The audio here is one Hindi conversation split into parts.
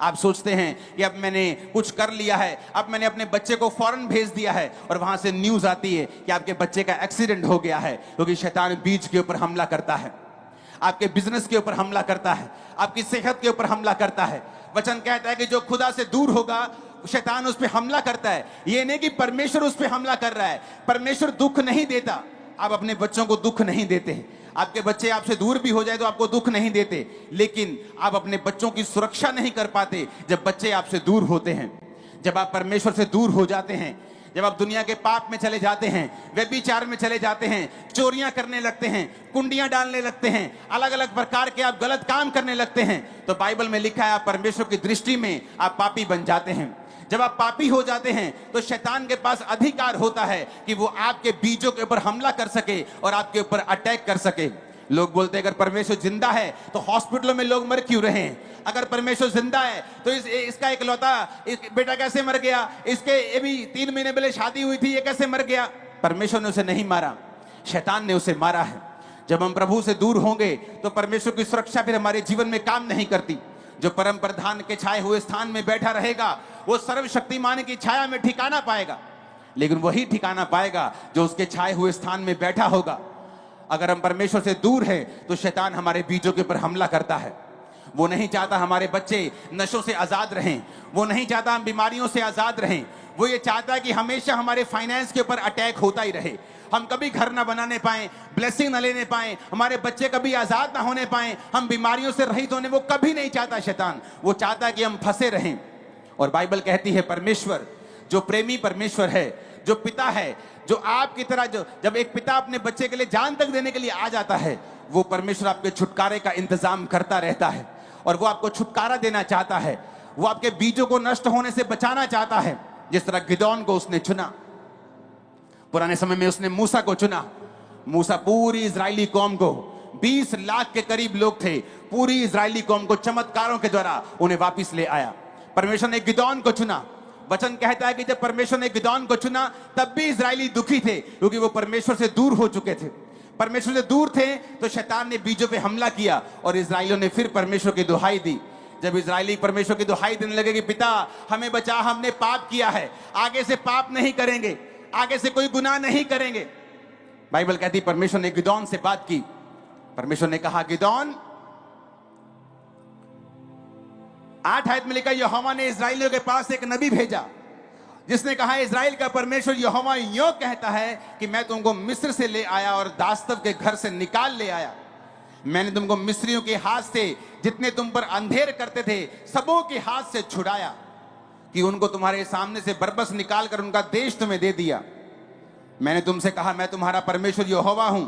आप सोचते हैं कि अब मैंने कुछ कर लिया है, अब मैंने अपने बच्चे को फौरन भेज दिया है, और वहां से न्यूज आती है कि आपके बच्चे का एक्सीडेंट हो गया है, क्योंकि शैतान बीज के ऊपर हमला करता है, आपके बिजनेस के ऊपर हमला करता है, आपकी सेहत के ऊपर हमला करता है। वचन कहता है कि जो खुदा से दूर होगा शैतान उस पर हमला करता है। ये नहीं कि परमेश्वर उस पर हमला कर रहा है, परमेश्वर दुख नहीं देता। आप अपने बच्चों को दुख नहीं देते, आपके बच्चे आपसे दूर भी हो जाए तो आपको दुख नहीं देते, लेकिन आप अपने बच्चों की सुरक्षा नहीं कर पाते जब बच्चे आपसे दूर होते हैं। जब आप परमेश्वर से दूर हो जाते हैं, जब आप दुनिया के पाप में चले जाते हैं, व्यभिचार में चले जाते हैं, चोरियां करने लगते हैं, कुंडियां डालने लगते हैं, अलग अलग प्रकार के आप गलत काम करने लगते हैं, तो बाइबल में लिखा है आप परमेश्वर की दृष्टि में आप पापी बन जाते हैं। जब आप पापी हो जाते हैं तो शैतान के पास अधिकार होता है कि वो आपके बीजों के ऊपर हमला कर सके और आपके ऊपर अटैक कर सके। लोग बोलते हैं अगर परमेश्वर जिंदा है तो हॉस्पिटलों में लोग मर क्यों रहे हैं? अगर परमेश्वर जिंदा है तो इसका इकलौता बेटा कैसे मर गया? इसके अभी 3 महीने पहले शादी हुई थी, ये कैसे मर गया? परमेश्वर ने उसे नहीं मारा, शैतान ने उसे मारा है। जब हम प्रभु से दूर होंगे तो परमेश्वर की सुरक्षा फिर हमारे जीवन में काम नहीं करती। जो परम प्रधान के छाए हुए स्थान में बैठा रहेगा वो सर्वशक्तिमान की छाया में ठिकाना पाएगा, लेकिन वही ठिकाना पाएगा जो उसके छाए हुए स्थान में बैठा होगा। अगर हम परमेश्वर से दूर हैं तो शैतान हमारे बीजों के ऊपर हमला करता है। वो नहीं चाहता हमारे बच्चे नशों से आजाद रहें, वो नहीं चाहता हम बीमारियों से आजाद रहें, वो ये चाहता है कि हमेशा हमारे फाइनेंस के ऊपर अटैक होता ही रहे, हम कभी घर ना बनाने पाए, ब्लेसिंग ना लेने पाए, हमारे बच्चे कभी आजाद ना होने पाए, हम बीमारियों से रहित होने, वो कभी नहीं चाहता शैतान। वो चाहता है कि हम फंसे रहें। और बाइबल कहती है परमेश्वर जो प्रेमी परमेश्वर है, जो पिता है, जो आपकी तरह, जो जब एक पिता अपने बच्चे के लिए जान तक देने के लिए आ जाता है, वो परमेश्वर आपके छुटकारे का इंतजाम करता रहता है और वो आपको छुटकारा देना चाहता है। वो आपके बीजों को नष्ट होने से बचाना चाहता है। जिस तरह गिदोन को उसने चुना, पुराने समय में उसने मूसा को चुना। मूसा पूरी इजरायली कौम को, 20 लाख के करीब लोग थे, पूरी इजरायली कौम को चमत्कारों के द्वारा उन्हें वापस ले आया। परमेश्वर ने गिदोन को चुना। वचन कहता है कि जब परमेश्वर ने गिदोन को चुना तब भी इजरायली दुखी थे, क्योंकि वो परमेश्वर से दूर हो चुके थे। परमेश्वर से दूर थे तो शैतान ने बीजों पे हमला किया और इजराइलियों ने फिर परमेश्वर की दुहाई दी। जब इजरायली परमेश्वर की दुहाई देने लगे कि पिता हमें बचा, हमने पाप किया है, आगे से पाप नहीं करेंगे, आगे से कोई गुनाह नहीं करेंगे, बाइबल कहती परमेश्वर ने गिदोन से बात की। परमेश्वर ने कहा गिदोन, 8 आयत में लिखा यहोवा ने इजराइलियों के पास एक नबी भेजा जिसने कहा इजराइल का परमेश्वर यहोवा यूं कहता है कि मैं तुमको मिस्र से ले आया और दास्तव के घर से निकाल ले आया। मैंने तुमको मिस्रियों के हाथ से, जितने तुम पर अंधेर करते थे, सबों के हाथ से छुड़ाया कि उनको तुम्हारे सामने से बरबस निकाल कर उनका देश तुम्हें दे दिया। मैंने तुमसे कहा मैं तुम्हारा परमेश्वर यहोवा हूं।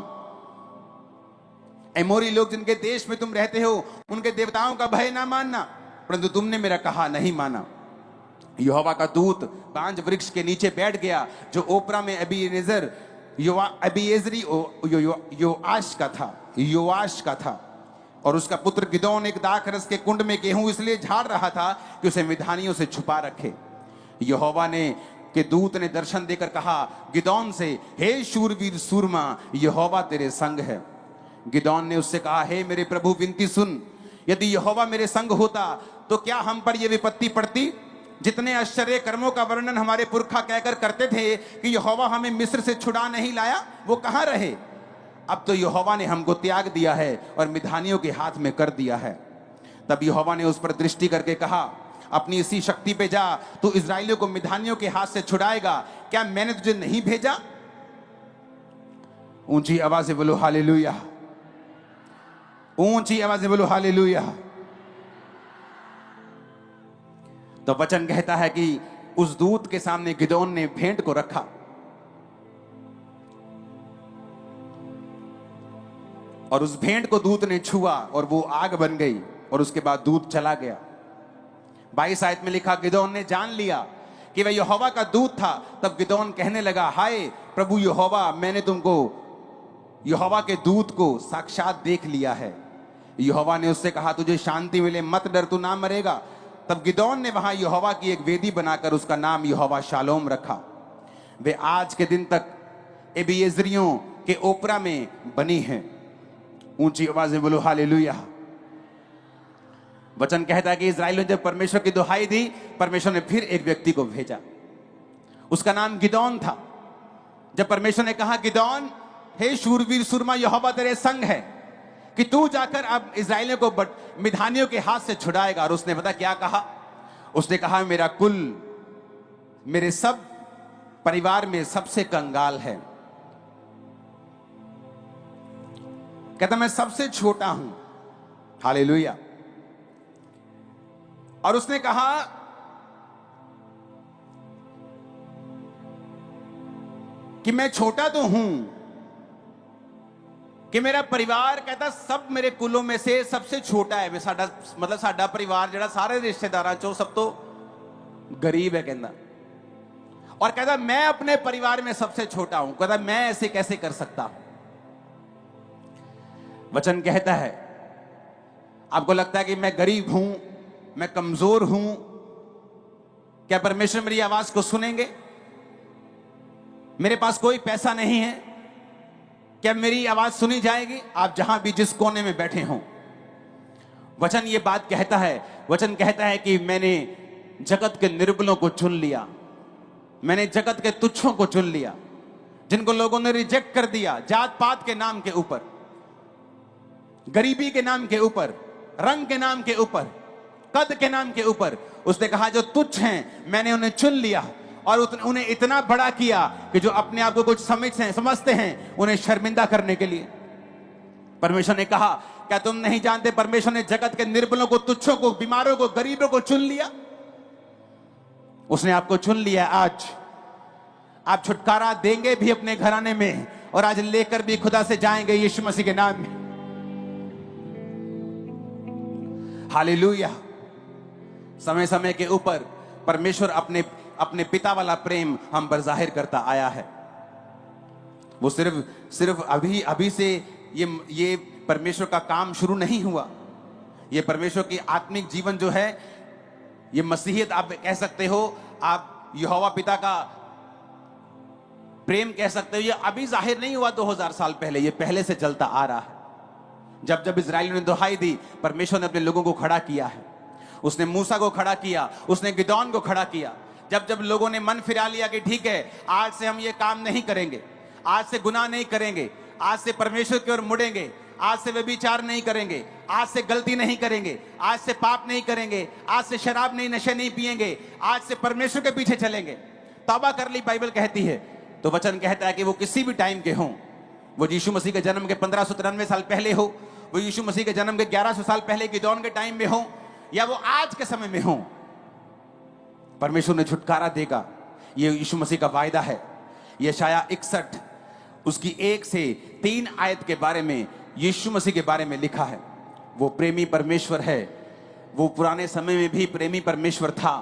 एमोरी लोग जिनके देश में तुम रहते हो उनके देवताओं का भय ना मानना, परंतु तुमने मेरा कहा नहीं माना। यहोवा का दूत बांज वृक्ष के नीचे बैठ गया जो ओपरा में अबीएजेर अबीएजरी योआश का था, और उसका पुत्र गिदोन एक दाखरस के कुंड में गेहूं इसलिए झाड़ रहा था कि उसे मिधानियों से छुपा रखे। यहोवा ने के दूत ने दर्शन देकर कहा गिदोन से, हे शूरवीर सूरमा, यहोवा तेरे संग है। गिदोन ने उससे कहा, हे मेरे प्रभु विनती सुन, यदि यहोवा मेरे संग होता तो क्या हम पर यह विपत्ति पड़ती? जितने आश्चर्य कर्मों का वर्णन हमारे पुरखा कहकर करते थे कि यहोवा हमें मिस्र से छुड़ा नहीं लाया, वो कहां रहे? अब तो यहोवा ने हमको त्याग दिया है और मिधानियों के हाथ में कर दिया है। तब यहोवा ने उस पर दृष्टि करके कहा, अपनी इसी शक्ति पे जा, तू इजराइलियों को मिधानियों के हाथ से छुड़ाएगा। क्या मैंने तुझे नहीं भेजा? ऊंची आवाज से बोलो हालेलुया, ऊंची आवाज से बोलो हालेलुया। तो वचन कहता है कि उस दूत के सामने गिदोन ने भेंट को रखा और उस भेंट को दूत ने छुआ और वो आग बन गई और उसके बाद दूत चला गया। 22 आयत में लिखा गिदोन ने जान लिया कि वह यहोवा का दूत था। तब गिदोन कहने लगा, हाय प्रभु यहोवा, मैंने तुमको यहोवा के दूत को साक्षात देख लिया है। यहोवा ने उससे कहा, तुझे शांति मिले, मत डर, तू ना मरेगा। तब गिदोन ने वहां यहोवा की एक वेदी बनाकर उसका नाम यहोवा शालोम रखा। वे आज के दिन तक एबीएजरियों के ओपरा में बनी हैं। ऊंची आवाज में बोलो हालेलुया। वचन कहता है कि इस्राएलियों ने जब परमेश्वर की दुहाई दी, परमेश्वर ने फिर एक व्यक्ति को भेजा, उसका नाम गिदौन था। जब परमेश्वर ने कहा, गिदौन, हे शूरवीर सुरमा, यहोवा तेरे संग है कि तू जाकर अब इस्राएलियों को मिधानियों के हाथ से छुड़ाएगा। और उसने पता क्या कहा? उसने कहा, मेरा कुल, मेरे सब परिवार में सबसे कंगाल है। कहता मैं सबसे छोटा हूं। हालेलुया। और उसने कहा कि मैं छोटा तो हूं, कि मेरा परिवार, कहता सब मेरे कुलों में से सबसे छोटा है। साडा मतलब साडा परिवार जड़ा सारे रिश्तेदारां चों सब तो गरीब है कहता। और कहता मैं अपने परिवार में सबसे छोटा हूं। कहता मैं ऐसे कैसे कर सकता हूं? वचन कहता है, आपको लगता है कि मैं गरीब हूं, मैं कमजोर हूं, क्या परमेश्वर मेरी आवाज को सुनेंगे? मेरे पास कोई पैसा नहीं है, क्या मेरी आवाज सुनी जाएगी? आप जहां भी जिस कोने में बैठे हों, वचन ये बात कहता है। वचन कहता है कि मैंने जगत के निर्बलों को चुन लिया, मैंने जगत के तुच्छों को चुन लिया, जिनको लोगों ने रिजेक्ट कर दिया जात पात के नाम के ऊपर, गरीबी के नाम के ऊपर, रंग के नाम के ऊपर, कद के नाम के ऊपर। उसने कहा जो तुच्छ हैं मैंने उन्हें चुन लिया और उन्हें इतना बड़ा किया कि जो अपने आप को कुछ समझते हैं उन्हें शर्मिंदा करने के लिए। परमेश्वर ने कहा, क्या तुम नहीं जानते परमेश्वर ने जगत के निर्बलों को, तुच्छों को, बीमारों को, गरीबों को चुन लिया? उसने आपको चुन लिया। आज आप छुटकारा देंगे भी अपने घराने में, और आज लेकर भी खुदा से जाएंगे यीशु मसीह के नाम में। हालेलुया। समय समय के ऊपर परमेश्वर अपने पिता वाला प्रेम हम पर जाहिर करता आया है। वो सिर्फ अभी से ये परमेश्वर का काम शुरू नहीं हुआ। ये परमेश्वर की आत्मिक जीवन जो है, ये मसीहियत आप कह सकते हो, आप यहोवा पिता का प्रेम कह सकते हो, ये अभी जाहिर नहीं हुआ 2000 साल पहले, ये पहले से चलता आ रहा है। जब जब इस्राएलियों ने दुहाई दी, परमेश्वर ने अपने लोगों को खड़ा किया है। उसने मूसा को खड़ा किया, उसने गिदौन को खड़ा किया। जब जब लोगों ने मन फिरा लिया कि ठीक है, आज से हम ये काम नहीं करेंगे, आज से गुनाह नहीं करेंगे, आज से परमेश्वर की ओर मुड़ेंगे, आज से व्यभिचार नहीं करेंगे, आज से गलती नहीं करेंगे, आज से पाप नहीं करेंगे, आज से शराब नहीं, नशे नहीं पिएंगे, आज से परमेश्वर के पीछे चलेंगे, तौबा कर ली, बाइबल कहती है। तो वचन कहता है कि वो किसी भी टाइम के हों, वो यीशु मसीह के जन्म के 1593 साल पहले हो, वो यीशु मसीह के जन्म के 1100 साल पहले गिदौन के टाइम में हो, या वो आज के समय में हो, परमेश्वर ने छुटकारा देगा। ये यीशु मसीह का वायदा है। यशाया 61 उसकी 1 से 3 आयत के बारे में, यीशु मसीह के बारे में लिखा है। वो प्रेमी परमेश्वर है। वो पुराने समय में भी प्रेमी परमेश्वर था।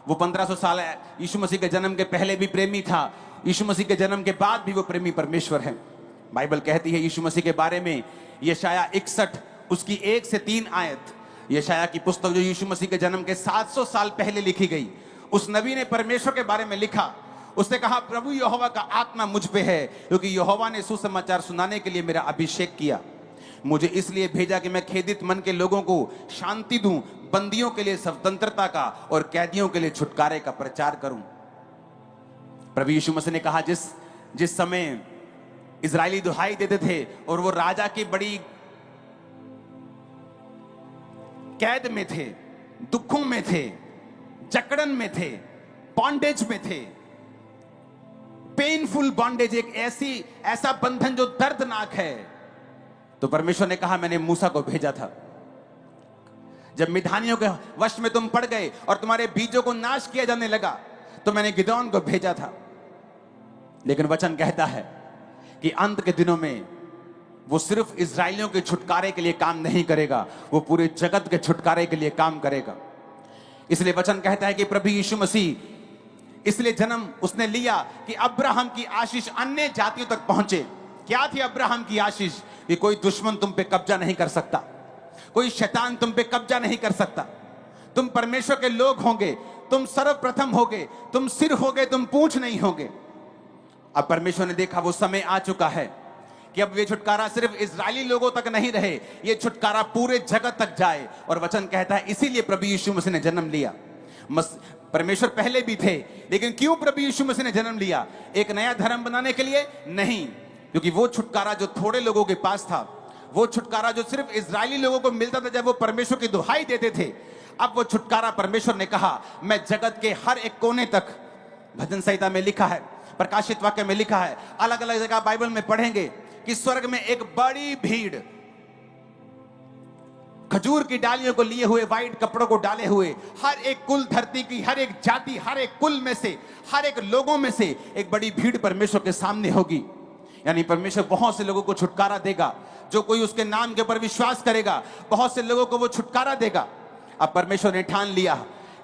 वो 1500 साल यीशु मसीह के जन्म के पहले भी प्रेमी था, यीशु मसीह के जन्म के बाद भी वो प्रेमी परमेश्वर है। बाइबल कहती है यीशु मसीह के बारे में, यशाया 61 उसकी 1 से 3 आयत, यशाया की पुस्तक जो यीशु मसीह के जन्म के 700 साल पहले लिखी गई, उस नबी ने परमेश्वर के बारे में लिखा। उसने कहा, प्रभु यहोवा का आत्मा मुझ पे है, क्योंकि यहोवा ने सुसमाचार सुनाने के लिए मेरा अभिषेक किया। मुझे इसलिए भेजा कि मैं खेदित मन के लोगों को शांति दूं, बंदियों के लिए स्वतंत्रता का और कैदियों के लिए छुटकारे का प्रचार करूं। प्रभु यीशु मसीह ने कहा, जिस समय इजरायली दुहाई देते थे और वो राजा की बड़ी कैद में थे, दुखों में थे, जकड़न में थे, बॉन्डेज में थे, पेनफुल बॉन्डेज, एक ऐसा बंधन जो दर्दनाक है, तो परमेश्वर ने कहा मैंने मूसा को भेजा था। जब मिधानियों के वश में तुम पड़ गए और तुम्हारे बीजों को नाश किया जाने लगा, तो मैंने गिदौन को भेजा था। लेकिन वचन कहता है कि अंत के दिनों में वो सिर्फ इजरायलियों के छुटकारे के लिए काम नहीं करेगा, वो पूरे जगत के छुटकारे के लिए काम करेगा। इसलिए वचन कहता है कि प्रभु यीशु मसीह इसलिए जन्म उसने लिया कि अब्राहम की आशीष अन्य जातियों तक पहुंचे। क्या थी अब्राहम की आशीष? कि कोई दुश्मन तुम पे कब्जा नहीं कर सकता, कोई शैतान तुम पे कब्जा नहीं कर सकता। तुम परमेश्वर के लोग होंगे, तुम सर्वप्रथम होगे, तुम सिर होगे, तुम पूंछ नहीं होगे। अब परमेश्वर ने देखा वो समय आ चुका है कि अब ये छुटकारा सिर्फ इजरायली लोगों तक नहीं रहे, ये छुटकारा पूरे जगत तक जाए। और वचन कहता है इसीलिए प्रभु यीशु मसीह ने जन्म लिया। परमेश्वर पहले भी थे, लेकिन क्यों प्रभु यीशु मसीह ने जन्म लिया? एक नया धर्म बनाने के लिए नहीं, क्योंकि वो छुटकारा जो थोड़े लोगों के पास था, वो छुटकारा जो सिर्फ इजरायली लोगों को मिलता था जब वो परमेश्वर की दुहाई देते थे, अब वो छुटकारा परमेश्वर ने कहा मैं जगत के हर एक कोने तक, भजन संहिता में लिखा है, प्रकाशित वाक्य में लिखा है, अलग अलग जगह बाइबल में पढ़ेंगे कि स्वर्ग में एक बड़ी भीड़ खजूर की डालियों को लिए हुए, वाइट कपड़ों को डाले हुए, हर एक कुल, धरती की हर एक जाति, हर एक कुल में से, हर एक लोगों में से एक बड़ी भीड़ परमेश्वर के सामने होगी। यानी परमेश्वर बहुत से लोगों को छुटकारा देगा। जो कोई उसके नाम के ऊपर विश्वास करेगा, बहुत से लोगों को वो छुटकारा देगा। अब परमेश्वर ने ठान लिया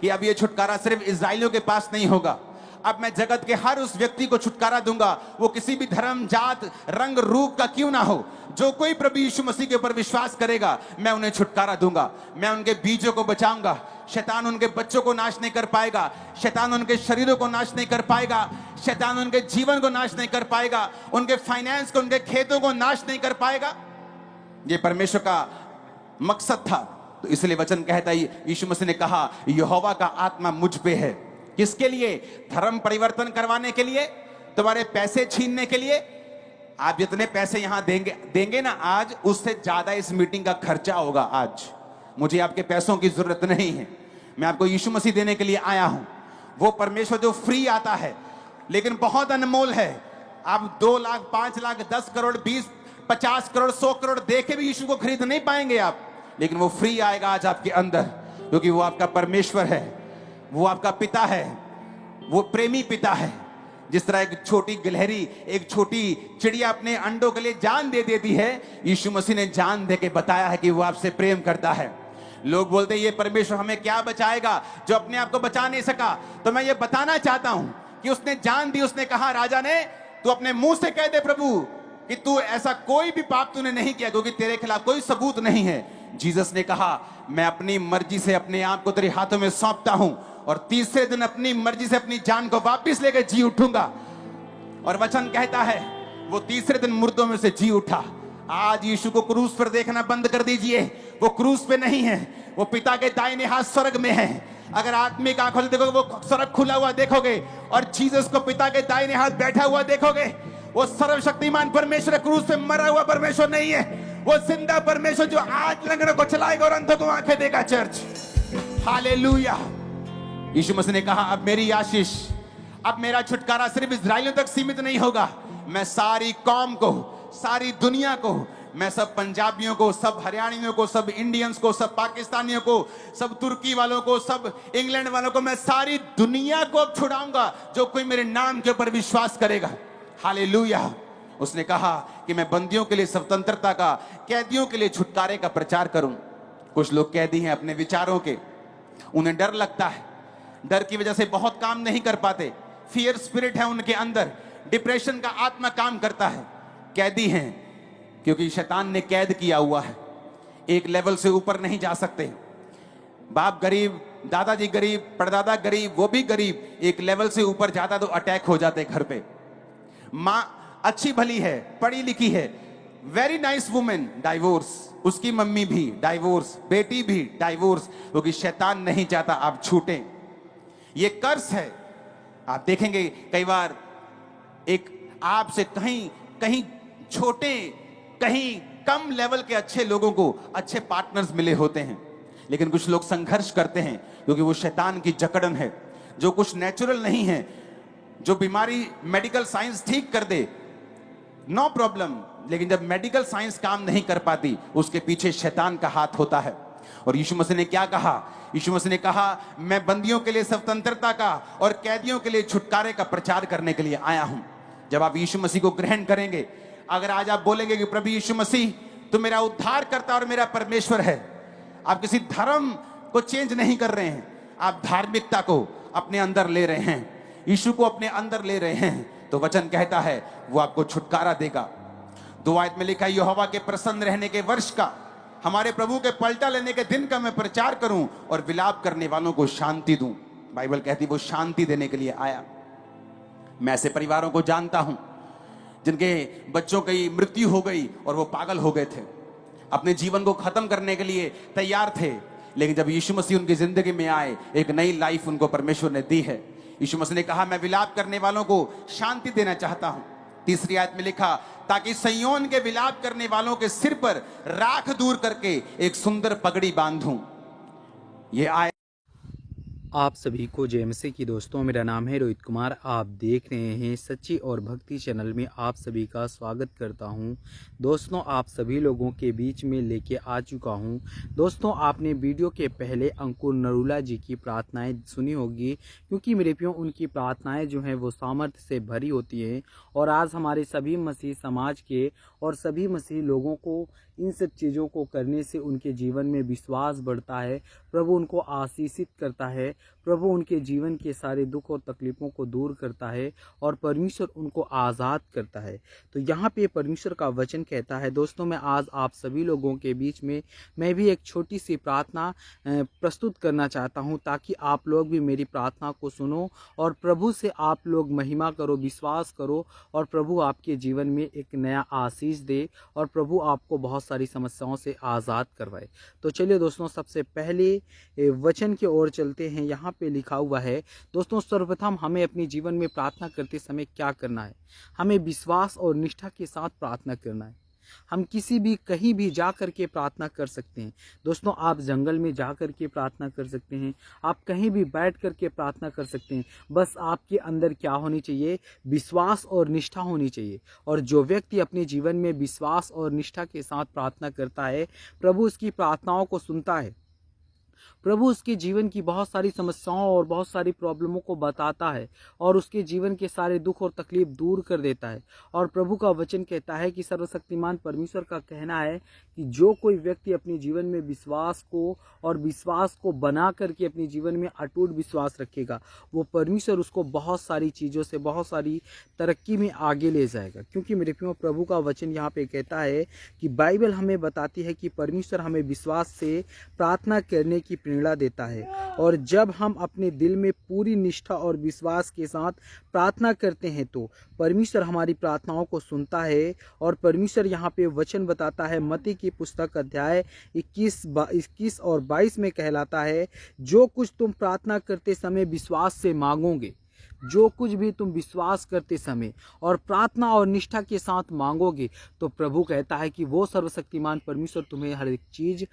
कि अब ये छुटकारा सिर्फ इजराइलियों के पास नहीं होगा, अब मैं जगत के हर उस व्यक्ति को छुटकारा दूंगा, वो किसी भी धर्म, जात, रंग, रूप का क्यों ना हो। जो कोई प्रभु यीशु मसीह के ऊपर विश्वास करेगा, मैं उन्हें छुटकारा दूंगा। मैं उनके बीजों को बचाऊंगा। शैतान उनके बच्चों को नाश नहीं कर पाएगा, शैतान उनके शरीरों को नाश नहीं कर पाएगा, शैतान उनके जीवन को नाश नहीं कर पाएगा, उनके फाइनेंस को, उनके खेतों को नाश नहीं कर पाएगा। ये परमेश्वर का मकसद था। तो इसलिए वचन कहता है, यीशु मसीह ने कहा यहोवा का आत्मा मुझ पे है। किसके लिए? धर्म परिवर्तन करवाने के लिए, तुम्हारे पैसे छीनने के लिए। आप जितने पैसे यहां देंगे ना आज, उससे ज्यादा इस मीटिंग का खर्चा होगा। आज मुझे आपके पैसों की जरूरत नहीं है, मैं आपको यीशु मसीह देने के लिए आया हूं। वो परमेश्वर जो फ्री आता है लेकिन बहुत अनमोल है। आप 2 लाख, 5 लाख, 10 करोड़, 20, 50 करोड़, 100 करोड़ देके भी यीशु को खरीद नहीं पाएंगे आप, लेकिन वो फ्री आएगा आज आपके अंदर, क्योंकि वो आपका परमेश्वर है, वो आपका पिता है, वो प्रेमी पिता है। जिस तरह एक छोटी गिलहरी, एक छोटी चिड़िया अपने अंडों के लिए जान दे देती है, यीशु मसीह ने जान दे के बताया है कि वो आपसे प्रेम करता है। लोग बोलते हैं ये परमेश्वर हमें क्या बचाएगा जो अपने आप को बचा नहीं सका। तो मैं ये बताना चाहता हूं कि उसने जान दी। उसने कहा, राजा ने, तू अपने मुंह से कह दे प्रभु कि तू ऐसा कोई भी पाप तूने नहीं किया, क्योंकि तेरे खिलाफ कोई सबूत नहीं है। जीसस ने कहा, मैं अपनी मर्जी से अपने आप को तेरे हाथों में सौंपता हूं और तीसरे दिन अपनी मर्जी से अपनी जान को वापस लेकर जी उठूंगा। और वचन कहता है वो तीसरे दिन मुर्दों में से जी उठा। आज यीशु को क्रूस पर देखना बंद कर दीजिए। वो क्रूस पे नहीं है, वो पिता के दाहिने हाथ स्वर्ग में है। अगर आत्मिक आंखों से देखोगे, वो स्वर्ग खुला हुआ देखोगे और जीसस को पिता के दाहिने हाथ बैठा हुआ देखोगे। वो सर्वशक्तिमान परमेश्वर, क्रूस पे मरा हुआ परमेश्वर नहीं है, वो जिंदा परमेश्वर जो आज लंगड़ों को चलाएगा और अंधों को आंखें देगा। Church, hallelujah. यीशु मसीह ने कहा, अब मेरी आशीष, अब मेरा छुटकारा सिर्फ इजराइलियों तक सीमित नहीं होगा, मैं सारी कौम को, सारी दुनिया को, मैं सब पंजाबियों को, सब हरियाणियों को, सब इंडियंस को, सब पाकिस्तानियों को, सब तुर्की वालों को, सब इंग्लैंड वालों को, मैं सारी दुनिया को अब छुड़ाऊंगा जो कोई मेरे नाम के ऊपर विश्वास करेगा। हालेलुया। उसने कहा कि मैं बंदियों के लिए स्वतंत्रता का, कैदियों के लिए छुटकारे का प्रचार करूं। कुछ लोग कैदी हैं अपने विचारों के, उन्हें डर लगता है, डर की वजह से बहुत काम नहीं कर पाते, फियर स्पिरिट है उनके अंदर, डिप्रेशन का आत्मा काम करता है। कैदी हैं क्योंकि शैतान ने कैद किया हुआ है, एक लेवल से ऊपर नहीं जा सकते। बाप गरीब, दादाजी गरीब, परदादा गरीब, वो भी गरीब, एक लेवल से ऊपर जाता तो अटैक हो जाते घर पे। माँ अच्छी भली है, पढ़ी लिखी है, वेरी नाइस वुमेन, डाइवोर्स, उसकी मम्मी भी डाइवोर्स, बेटी भी डाइवोर्स, क्योंकि शैतान नहीं चाहता आप छूटें। ये कर्स है। आप देखेंगे कई बार एक आपसे कहीं कहीं छोटे, कहीं कम लेवल के अच्छे लोगों को अच्छे पार्टनर्स मिले होते हैं, लेकिन कुछ लोग संघर्ष करते हैं क्योंकि वो शैतान की जकड़न है। जो कुछ नेचुरल नहीं है, जो बीमारी मेडिकल साइंस ठीक कर दे, नो प्रॉब्लम, लेकिन जब मेडिकल साइंस काम नहीं कर पाती, उसके पीछे शैतान का हाथ होता है। और यीशु मसीह ने क्या कहा? यीशु मसीह ने कहा, मैं बंदियों के लिए स्वतंत्रता का और कैदियों के लिए छुटकारे का प्रचार करने के लिए आया हूं। जब आप यीशु मसीह को ग्रहण करेंगे, अगर आज आप बोलेंगे कि प्रभु यीशु मसीह तो मेरा उद्धार करता और मेरा परमेश्वर है, आप किसी धर्म को चेंज नहीं कर रहे हैं, आप धार्मिकता को अपने अंदर ले रहे हैं, यीशु को अपने अंदर ले रहे हैं, तो वचन कहता है वो आपको छुटकारा देगा। 2 आयत में लिखा है, यहोवा के प्रसन्न रहने के वर्ष का, हमारे प्रभु के पलटा लेने के दिन का मैं प्रचार करूं और विलाप करने वालों को शांति दूं। बाइबल कहती वो शांति देने के लिए आया। मैं ऐसे परिवारों को जानता हूं जिनके बच्चों की मृत्यु हो गई और वो पागल हो गए थे, अपने जीवन को खत्म करने के लिए तैयार थे। लेकिन जब यीशु मसीह उनकी जिंदगी में आए, एक नई लाइफ उनको परमेश्वर ने दी है। यीशु मसीह ने कहा, मैं विलाप करने वालों को शांति देना चाहता हूं। तीसरी आयत में लिखा, ताकि सिय्योन के विलाप करने वालों के सिर पर राख दूर करके एक सुंदर पगड़ी बांधूं। ये आयत आप सभी को जय मसीह की दोस्तों, मेरा नाम है रोहित कुमार। आप देख रहे हैं सच्ची और भक्ति चैनल में आप सभी का स्वागत करता हूं। दोस्तों, आप सभी लोगों के बीच में लेके आ चुका हूं। दोस्तों, आपने वीडियो के पहले अंकुर नरूला जी की प्रार्थनाएं सुनी होगी, क्योंकि मेरे प्रियो उनकी प्रार्थनाएं जो हैं वो सामर्थ्य से भरी होती हैं। और आज हमारे सभी मसीह समाज के और सभी मसीह लोगों को इन सब चीज़ों को करने से उनके जीवन में विश्वास बढ़ता है, प्रभु उनको आशीषित करता है, प्रभु उनके जीवन के सारे दुख और तकलीफ़ों को दूर करता है और परमेश्वर उनको आज़ाद करता है। तो यहाँ पे परमेश्वर का वचन कहता है। दोस्तों, मैं आज आप सभी लोगों के बीच में मैं भी एक छोटी सी प्रार्थना प्रस्तुत करना चाहता हूँ, ताकि आप लोग भी मेरी प्रार्थना को सुनो और प्रभु से आप लोग महिमा करो, विश्वास करो और प्रभु आपके जीवन में एक नया आशीष दे और प्रभु आपको बहुत सारी समस्याओं से आज़ाद करवाए। तो चलिए दोस्तों, सबसे पहले वचन की ओर चलते हैं। यहाँ पे लिखा हुआ है दोस्तों, सर्वप्रथम हमें अपने जीवन में प्रार्थना करते समय क्या करना है? हमें विश्वास और निष्ठा के साथ प्रार्थना करना है। हम किसी भी कहीं भी जा कर के प्रार्थना कर सकते हैं। दोस्तों, आप जंगल में जा कर के प्रार्थना कर सकते हैं, आप कहीं भी बैठ कर के प्रार्थना कर सकते हैं। बस आपके अंदर क्या होनी चाहिए? विश्वास और निष्ठा होनी चाहिए। और जो व्यक्ति अपने जीवन में विश्वास और निष्ठा के साथ प्रार्थना करता है, प्रभु उसकी प्रार्थनाओं को सुनता है। प्रभु उसके जीवन की बहुत सारी समस्याओं और बहुत सारी प्रॉब्लमों को बताता है और उसके जीवन के सारे दुख और तकलीफ दूर कर देता है। और प्रभु का वचन कहता है कि सर्वशक्तिमान परमेश्वर का कहना है कि जो कोई व्यक्ति अपने जीवन में विश्वास को बना करके अपने जीवन में अटूट विश्वास रखेगा, वो परमेश्वर उसको बहुत सारी चीज़ों से बहुत सारी तरक्की में आगे ले जाएगा। क्योंकि मेरे प्रियो, प्रभु का वचन यहाँ पे कहता है कि बाइबल हमें बताती है कि परमेश्वर हमें विश्वास से प्रार्थना करने की प्रेरणा देता है। और जब हम अपने दिल में पूरी निष्ठा और विश्वास के साथ प्रार्थना करते हैं, तो परमेश्वर हमारी प्रार्थनाओं को सुनता है। और परमेश्वर यहाँ पे वचन बताता है, मत्ती की पुस्तक अध्याय 21 और 22 में कहलाता है, जो कुछ तुम प्रार्थना करते समय विश्वास से मांगोगे, जो कुछ भी तुम विश्वास करते समय और प्रार्थना और निष्ठा के साथ मांगोगे, तो प्रभु कहता है कि वो सर्वशक्तिमान परमेश्वर तुम्हें हर एक चीज़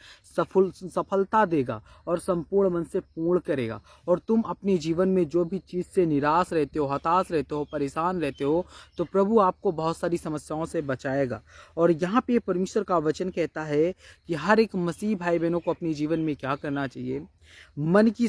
सफलता देगा और संपूर्ण मन से पूर्ण करेगा। और तुम अपने जीवन में जो भी चीज़ से निराश रहते हो, हताश रहते हो, परेशान रहते हो, तो प्रभु आपको बहुत सारी समस्याओं से बचाएगा। और यहाँ पे परमेश्वर का वचन कहता है कि हर एक मसीह भाई बहनों को अपने जीवन में क्या करना चाहिए? मन की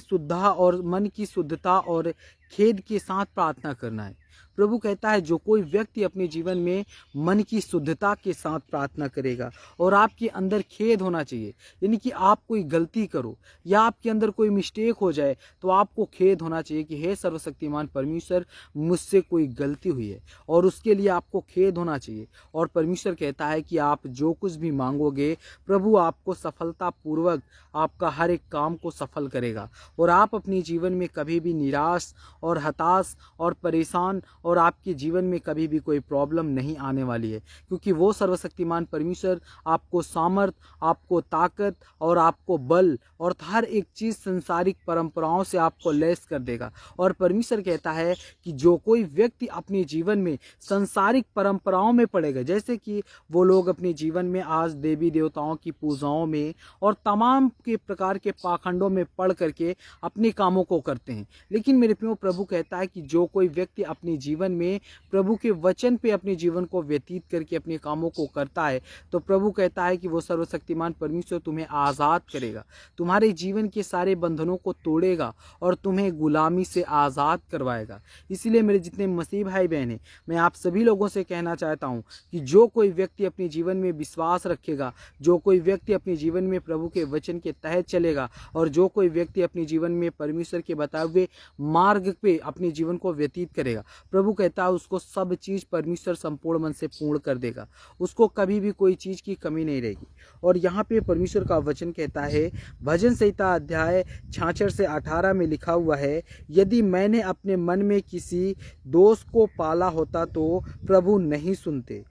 शुद्धता और खेद के साथ प्रार्थना करना है। प्रभु कहता है, जो कोई व्यक्ति अपने जीवन में मन की शुद्धता के साथ प्रार्थना करेगा और आपके अंदर खेद होना चाहिए, यानी कि आप कोई गलती करो या आपके अंदर कोई मिस्टेक हो जाए, तो आपको खेद होना चाहिए कि हे सर्वशक्तिमान परमेश्वर, मुझसे कोई गलती हुई है, और उसके लिए आपको खेद होना चाहिए। और परमेश्वर कहता है कि आप जो कुछ भी मांगोगे, प्रभु आपको सफलतापूर्वक आपका हर एक काम को सफल करेगा। और आप अपने जीवन में कभी भी निराश और हताश और परेशान और आपके जीवन में कभी भी कोई प्रॉब्लम नहीं आने वाली है, क्योंकि वो सर्वशक्तिमान परमेश्वर आपको सामर्थ, आपको ताकत और आपको बल और हर एक चीज़ संसारिक परंपराओं से आपको लैस कर देगा। और परमेश्वर कहता है कि जो कोई व्यक्ति अपने जीवन में संसारिक परंपराओं में पड़ेगा, जैसे कि वो लोग अपने जीवन में आज देवी देवताओं की पूजाओं में और तमाम के प्रकार के पाखंडों में पढ़ करके अपने कामों को करते हैं। लेकिन मेरे प्रियो, प्रभु कहता है कि जो कोई व्यक्ति अपने जीवन में प्रभु के वचन पे अपने जीवन को व्यतीत करके अपने कामों को करता है, तो प्रभु कहता है कि वो सर्वशक्तिमान परमेश्वर तुम्हें आज़ाद करेगा, तुम्हारे जीवन के सारे बंधनों को तोड़ेगा और तुम्हें गुलामी से आज़ाद करवाएगा। इसलिए मेरे जितने मसीह भाई बहन हैं, मैं आप सभी लोगों से कहना चाहता हूँ कि जो कोई व्यक्ति अपने जीवन में विश्वास रखेगा, जो कोई व्यक्ति अपने जीवन में प्रभु के वचन के तहत चलेगा और जो कोई व्यक्ति अपने जीवन में परमेश्वर के बताए हुए मार्ग पे अपने जीवन को व्यतीत करेगा, प्रभु कहता है उसको सब चीज़ परमेश्वर संपूर्ण मन से पूर्ण कर देगा, उसको कभी भी कोई चीज़ की कमी नहीं रहेगी। और यहाँ पे परमेश्वर का वचन कहता है, भजन संहिता अध्याय 66 से 18 में लिखा हुआ है, यदि मैंने अपने मन में किसी दोष को पाला होता तो प्रभु नहीं सुनते।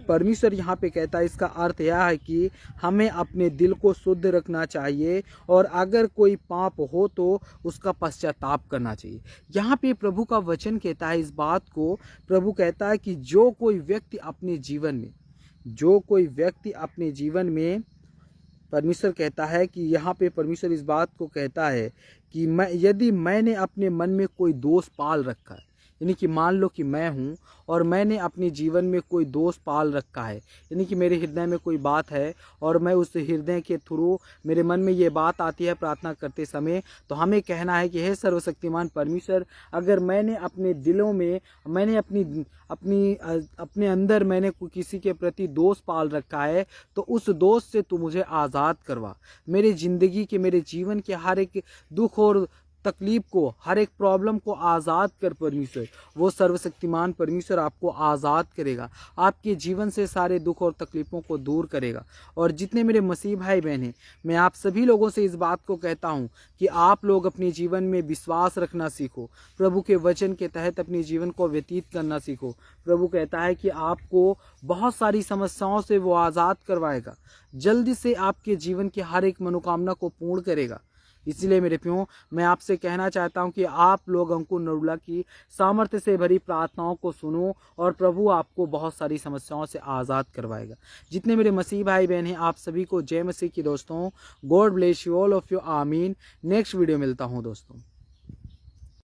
परमेश्वर यहाँ पे कहता है, इसका अर्थ यह है कि हमें अपने दिल को शुद्ध रखना चाहिए और अगर कोई पाप हो तो उसका पश्चाताप करना चाहिए। यहाँ पे प्रभु का वचन कहता है इस बात को, प्रभु कहता है कि जो कोई व्यक्ति अपने जीवन में परमेश्वर कहता है कि यहाँ पे परमेश्वर इस बात को कहता है कि यदि मैंने अपने मन में कोई दोष पाल रखा है, यानी कि मान लो कि मैं हूँ और मैंने अपने जीवन में कोई दोष पाल रखा है, यानी कि मेरे हृदय में कोई बात है और मैं उस हृदय के थ्रू मेरे मन में ये बात आती है प्रार्थना करते समय, तो हमें कहना है कि हे सर्वशक्तिमान परमेश्वर, अगर मैंने अपने दिलों में अपने अंदर मैंने किसी के प्रति दोष पाल रखा है तो उस दोष से तू मुझे आज़ाद करवा। मेरे ज़िंदगी के, मेरे जीवन के हर एक दुख और तकलीफ को, हर एक प्रॉब्लम को आज़ाद कर परमेश्वर। वो सर्वशक्तिमान परमेश्वर आपको आज़ाद करेगा, आपके जीवन से सारे दुख और तकलीफ़ों को दूर करेगा। और जितने मेरे मसीह भाई बहन हैं, मैं आप सभी लोगों से इस बात को कहता हूँ कि आप लोग अपने जीवन में विश्वास रखना सीखो, प्रभु के वचन के तहत अपने जीवन को व्यतीत करना सीखो। प्रभु कहता है कि आपको बहुत सारी समस्याओं से वो आज़ाद करवाएगा, जल्दी से आपके जीवन की हर एक मनोकामना को पूर्ण करेगा। इसलिए मेरे प्रियो, मैं आपसे कहना चाहता हूं कि आप लोग अंकुर नरूला की सामर्थ्य से भरी प्रार्थनाओं को सुनो और प्रभु आपको बहुत सारी समस्याओं से आज़ाद करवाएगा। जितने मेरे मसीह भाई बहन हैं, आप सभी को जय मसीह की दोस्तों। God bless you all of you, आमीन। नेक्स्ट वीडियो मिलता हूं दोस्तों।